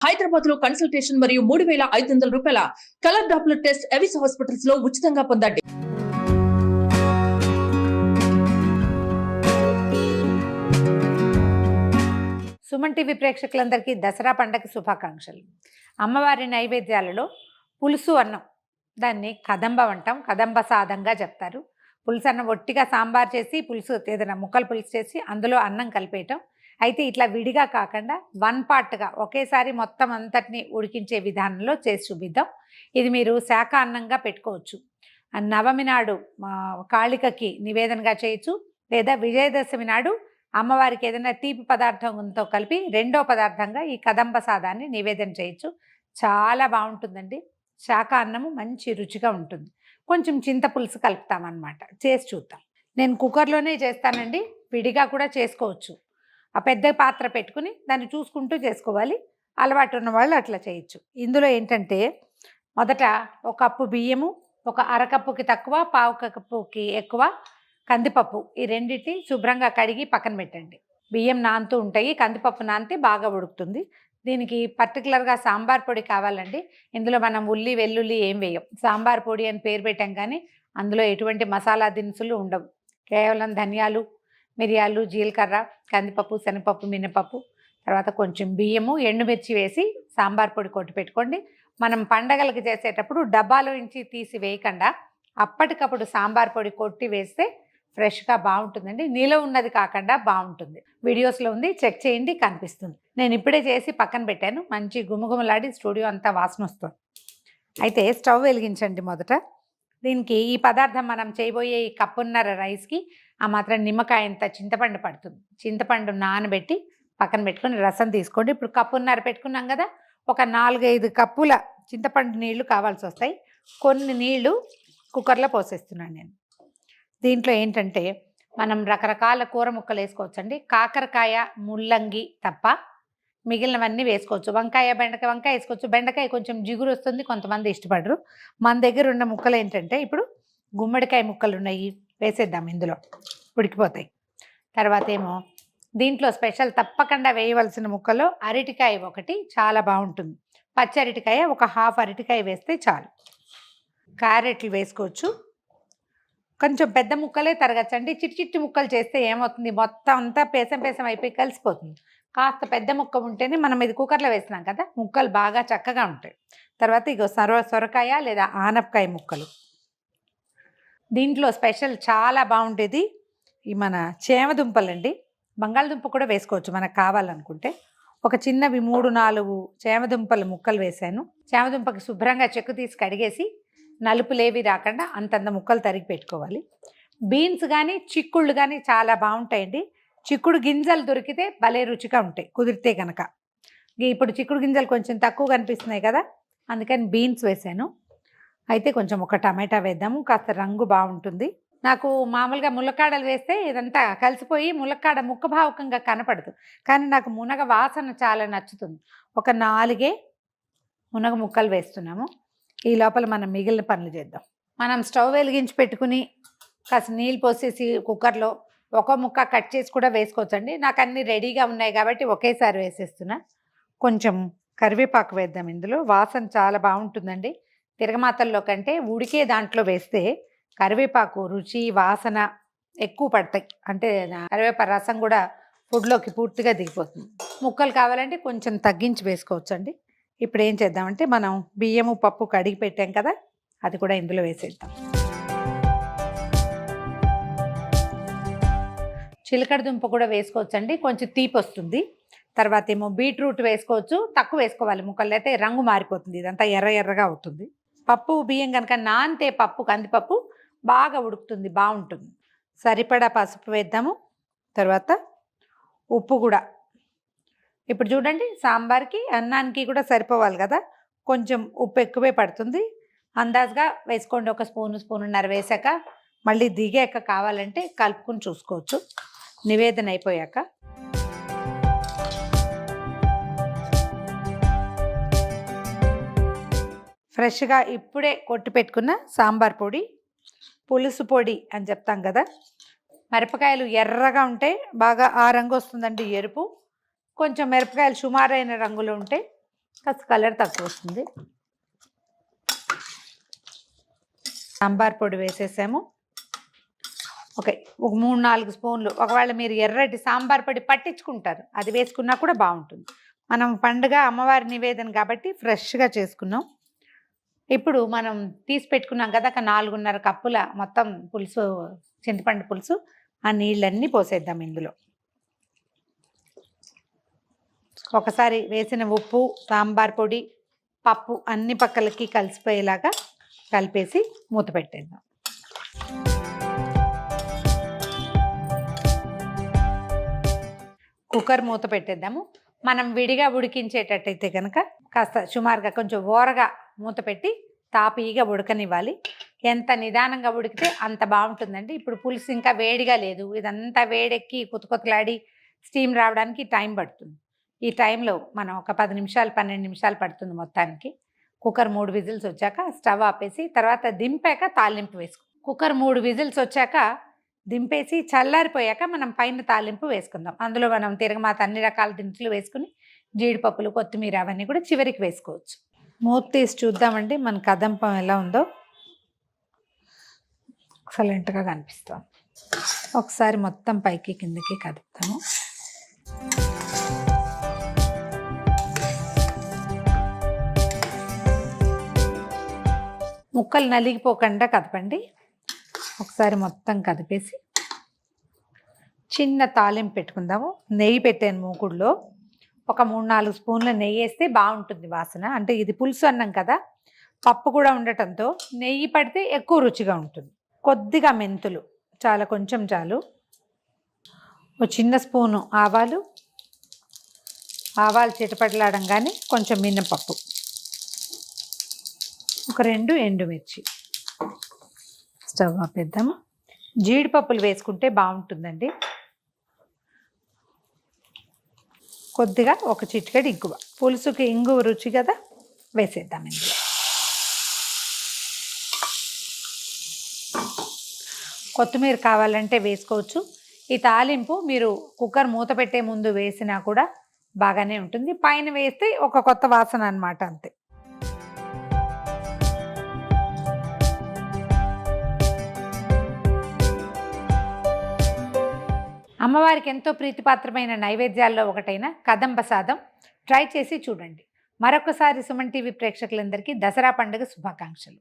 హైదరాబాద్ లో కన్సల్టేషన్ మరియు 3,500 రూపాయల colour Doppler test Avis hospitals లో ఉచితంగా పొందండి. సుమన్ టీవీ ప్రేక్షకులందరికీ దసరా పండగ శుభాకాంక్షలు. అమ్మవారి నైవేద్యాలలో పులుసు అన్నం, దాన్ని కదంబ అంటాం, కదంబ సాదంగా చెప్తారు. పులుసు అన్నం ఒట్టిగా సాంబార్ చేసి పులుసు ఏదైనా ముక్కలు పులుసు చేసి అందులో అన్నం కలిపేయటం. అయితే ఇట్లా విడిగా కాకుండా వన్ పార్ట్గా ఒకేసారి మొత్తం అంతటిని ఉడికించే విధానంలో చేసి చూపిద్దాం. ఇది మీరు శాఖ అన్నంగా పెట్టుకోవచ్చు. నవమి నాడు కాళికకి నివేదనగా చేయొచ్చు, లేదా విజయదశమి నాడు అమ్మవారికి ఏదైనా తీపి పదార్థంతో కలిపి రెండో పదార్థంగా ఈ కదంబ సాదాన్ని నివేదన చేయొచ్చు. చాలా బాగుంటుందండి. శాఖ అన్నము మంచి రుచిగా ఉంటుంది. కొంచెం చింతపులుసు కలుపుతామన్నమాట. చేసి చూద్దాం. నేను కుక్కర్లోనే చేస్తానండి, విడిగా కూడా చేసుకోవచ్చు. ఆ పెద్ద పాత్ర పెట్టుకుని దాన్ని చూసుకుంటూ చేసుకోవాలి. అలవాటు ఉన్న వాళ్ళు అట్లా చేయొచ్చు. ఇందులో ఏంటంటే మొదట ఒక కప్పు బియ్యము, ఒక అరకప్పుకి తక్కువ, పావు కప్పుకి ఎక్కువ కందిపప్పు, ఈ రెండింటిని శుభ్రంగా కడిగి పక్కన పెట్టండి. బియ్యం నానుతూ ఉంటాయి, కందిపప్పు నానితే బాగా ఉడుకుతుంది. దీనికి పర్టికులర్గా సాంబార్ పొడి కావాలండి. ఇందులో మనం ఉల్లి వెల్లుల్లి ఏం వేయం, సాంబార్ పొడి అని పేరు పెట్టాం కానీ అందులో ఎటువంటి మసాలా దినుసులు ఉండవు. కేవలం ధనియాలు, మిరియాలు, జీలకర్ర, కందిపప్పు, శనగపప్పు, మినపప్పు, తర్వాత కొంచెం బియ్యము, ఎండుమిర్చి వేసి సాంబార్ పొడి కొట్టి పెట్టుకోండి. మనం పండగలకు చేసేటప్పుడు డబ్బాలో నుంచి తీసి వేయకుండా అప్పటికప్పుడు సాంబార్ పొడి కొట్టి వేస్తే ఫ్రెష్గా బాగుంటుందండి. నిలవ ఉన్నది కాకుండా బాగుంటుంది. వీడియోస్లో ఉంది, చెక్ చేయండి, కనిపిస్తుంది. నేను ఇప్పుడే చేసి పక్కన పెట్టాను. మంచి గుమగుమలాడి స్టూడియో అంతా వాసన వస్తుంది. అయితే స్టవ్ వెలిగించండి. మొదట దీనికి ఈ పదార్థం మనం చేయబోయే ఈ కప్పున్నర రైస్కి ఆ మాత్రం నిమ్మకాయ అంత చింతపండు పడుతుంది. చింతపండు నానబెట్టి పక్కన పెట్టుకొని రసం తీసుకోండి. ఇప్పుడు కప్పున్నర పెట్టుకున్నాం కదా, ఒక 4-5 కప్పుల చింతపండు నీళ్లు కావాల్సి వస్తాయి. కొన్ని నీళ్లు కుక్కర్లో పోసేస్తున్నాను నేను. దీంట్లో ఏంటంటే మనం రకరకాల కూర ముక్కలు వేసుకోవచ్చండి. కాకరకాయ, ముల్లంగి తప్ప మిగిలినవన్నీ వేసుకోవచ్చు. వంకాయ, బెండకాయ, వంకాయ వేసుకోవచ్చు. బెండకాయ కొంచెం జిగురు వస్తుంది, కొంతమంది ఇష్టపడరు. మన దగ్గర ఉన్న ముక్కలు ఏంటంటే ఇప్పుడు గుమ్మడికాయ ముక్కలు ఉన్నాయి, వేసేద్దాం. ఇందులో ఉడికిపోతాయి. తర్వాత ఏమో దీంట్లో స్పెషల్ తప్పకుండా వేయవలసిన ముక్కలో అరటికాయ ఒకటి చాలా బాగుంటుంది. పచ్చి అరటికాయ ఒక హాఫ్ అరటికాయ వేస్తే చాలు. క్యారెట్లు వేసుకోవచ్చు. కొంచెం పెద్ద ముక్కలే తరగచ్చండి. చిట్టి ముక్కలు చేస్తే ఏమవుతుంది, మొత్తం అంతా పేసం అయిపోయి కలిసిపోతుంది. కాస్త పెద్ద ముక్క ఉంటేనే, మనం ఇది కుక్కర్లో వేసినాం కదా, ముక్కలు బాగా చక్కగా ఉంటాయి. తర్వాత ఇగో సొరకాయ లేదా ఆనపకాయ ముక్కలు. దీంట్లో స్పెషల్ చాలా బాగుండేది ఈ మన చేమదుంపలండి. బంగాళదుంప కూడా వేసుకోవచ్చు మనకు కావాలనుకుంటే. ఒక చిన్నవి 3-4 చేమదుంపల ముక్కలు వేసాను. చేమదుంపకి శుభ్రంగా చెక్కు తీసి కడిగేసి నలుపులేవి రాకుండా అంతంత ముక్కలు తరిగి పెట్టుకోవాలి. బీన్స్ కానీ చిక్కుళ్ళు కానీ చాలా బాగుంటాయండి. చిక్కుడు గింజలు దొరికితే భలే రుచిగా ఉంటాయి కుదిరితే కనుక. ఇప్పుడు చిక్కుడు గింజలు కొంచెం తక్కువ కనిపిస్తున్నాయి కదా, అందుకని బీన్స్ వేసాను. అయితే కొంచెం ఒక టమాటా వేద్దాము, కాస్త రంగు బాగుంటుంది. నాకు మామూలుగా ములక్కాడలు వేస్తే ఇదంతా కలిసిపోయి ములక్కాడ ముఖభావకంగా కనపడదు, కానీ నాకు మునగ వాసన చాలా నచ్చుతుంది. ఒక 4 మునగ ముక్కలు వేస్తున్నాము. ఈ లోపల మనం మిగిలిన పనులు చేద్దాం. మనం స్టవ్ వెలిగించి పెట్టుకుని కాస్త నీళ్ళు పోసేసి కుక్కర్లో ఒక ముక్క కట్ చేసి కూడా వేసుకోవచ్చండి. నాకు అన్నీ రెడీగా ఉన్నాయి కాబట్టి ఒకేసారి వేసేస్తున్నా. కొంచెం కరివేపాకు వేద్దాం. ఇందులో వాసన చాలా బాగుంటుందండి. తిరగమాతల్లో కంటే ఉడికే దాంట్లో వేస్తే కరివేపాకు రుచి, వాసన ఎక్కువ పడతాయి. అంటే కరివేపాకు రసం కూడా ఫుడ్లోకి పూర్తిగా దిగిపోతుంది. ముక్కలు కావాలంటే కొంచెం తగ్గించి వేసుకోవచ్చండి. ఇప్పుడు ఏం చేద్దామంటే మనం బియ్యము, పప్పు కడిగి పెట్టాం కదా, అది కూడా ఇందులో వేసేద్దాం. చిలకడ దుంప కూడా వేసుకోవచ్చండి, కొంచెం తీపి వస్తుంది. తర్వాత ఏమో బీట్రూట్ వేసుకోవచ్చు, తక్కువ వేసుకోవాలి ముక్కలు, అయితే రంగు మారిపోతుంది, ఇదంతా ఎర్రగా అవుతుంది. పప్పు బియ్యం కనుక నానితే పప్పు, కందిపప్పు బాగా ఉడుకుతుంది, బాగుంటుంది. సరిపడా పసుపు వేద్దాము. తర్వాత ఉప్పు కూడా. ఇప్పుడు చూడండి, సాంబార్కి అన్నానికి కూడా సరిపోవాలి కదా, కొంచెం ఉప్పు ఎక్కువే పడుతుంది. అందాజుగా వేసుకోండి. ఒక స్పూన్నర వేసాక మళ్ళీ దిగాక కావాలంటే కలుపుకుని చూసుకోవచ్చు. నివేదన అయిపోయాక ఫ్రెష్గా ఇప్పుడే కొట్టి పెట్టుకున్న సాంబార్ పొడి, పులుసు పొడి అని చెప్తాం కదా, మిరపకాయలు ఎర్రగా ఉంటే బాగా ఆ రంగు వస్తుందండి, ఎరుపు. కొంచెం మిరపకాయలు సుమారైన రంగులో ఉంటే కాస్త కలర్ తక్కువ వస్తుంది. సాంబార్ పొడి వేసేసాము. ఒక 3-4 స్పూన్లు. ఒకవేళ మీరు ఎర్రటి సాంబార్ పొడి పట్టించుకుంటారు, అది వేసుకున్నా కూడా బాగుంటుంది. మనం పండుగ అమ్మవారి నివేదన కాబట్టి ఫ్రెష్గా చేసుకున్నాం. ఇప్పుడు మనం తీసి పెట్టుకున్నాం కదా, ఒక 4.5 కప్పుల మొత్తం పులుసు, చింతపండు పులుసు. ఆ నీళ్ళన్నీ పోసేద్దాం ఇందులో. ఒకసారి వేసిన ఉప్పు, సాంబార్ పొడి, పప్పు అన్ని పక్కలకి కలిసిపోయేలాగా కలిపేసి మూత పెట్టేద్దాం. కుక్కర్ మూత పెట్టేద్దాము. మనం విడిగా ఉడికించేటట్టయితే కనుక కాస్త సుమారుగా కొంచెం ఓరగా మూత పెట్టి తాపీగా ఉడకనివ్వాలి. ఎంత నిదానంగా ఉడికితే అంత బాగుంటుందండి. ఇప్పుడు పులుసు ఇంకా వేడిగా లేదు, ఇదంతా వేడెక్కి కొత్తలాడి స్టీమ్ రావడానికి టైం పడుతుంది. ఈ టైంలో మనం ఒక 10 నిమిషాలు 12 నిమిషాలు పడుతుంది మొత్తానికి. కుక్కర్ 3 విజిల్స్ వచ్చాక స్టవ్ ఆపేసి తర్వాత దింపాక తాలింపు వేసుకో. కుక్కర్ 3 విజిల్స్ వచ్చాక దింపేసి చల్లారిపోయాక మనం పైన తాలింపు వేసుకుందాం. అందులో మనం తిరగమాత అన్ని రకాల దినుసులు వేసుకుని జీడిపప్పులు, కొత్తిమీర అవన్నీ కూడా చివరికి వేసుకోవచ్చు. మూత తీసి చూద్దామండి మన కదంపం ఎలా ఉందో. ఎక్సలెంట్గా కనిపిస్తాం. ఒకసారి మొత్తం పైకి కిందకి కదుపుతాము. ముక్కలు నలిగిపోకుండా కదపండి. ఒకసారి మొత్తం కదిపేసి చిన్న తాలింపు పెట్టుకుందాము. నెయ్యి పెట్టాను మూకుడులో. ఒక 3-4 స్పూన్ల నెయ్యి వేస్తే బాగుంటుంది వాసన. అంటే ఇది పులుసు అన్నం కదా, పప్పు కూడా ఉండటంతో నెయ్యి పడితే ఎక్కువ రుచిగా ఉంటుంది. కొద్దిగా మెంతులు, చాలా కొంచెం చాలు. ఒక చిన్న స్పూను ఆవాలు చిటపటలాడంగానే కొంచెం మినపప్పు, ఒక 2 ఎండుమిర్చి. స్టవ్ ఆపేద్దాము. జీడిపప్పులు వేసుకుంటే బాగుంటుందండి. కొద్దిగా ఒక చిటికెడు ఇంగువ, పులుసుకి ఇంగువ రుచి కదా, వేసేద్దాం ఇందులో. కొత్తిమీర కావాలంటే వేసుకోవచ్చు. ఈ తాలింపు మీరు కుక్కర్ మూత పెట్టే ముందు వేసినా కూడా బాగానే ఉంటుంది. పైన వేస్తే ఒక కొత్త వాసన అన్నమాట, అంతే. అమ్మవారికి ఎంతో ప్రీతిపాత్రమైన నైవేద్యాల్లో ఒకటైన కదంబ సాదం ట్రై చేసి చూడండి. మరొకసారి సుమన్ టీవీ ప్రేక్షకులందరికీ దసరా పండుగ శుభాకాంక్షలు.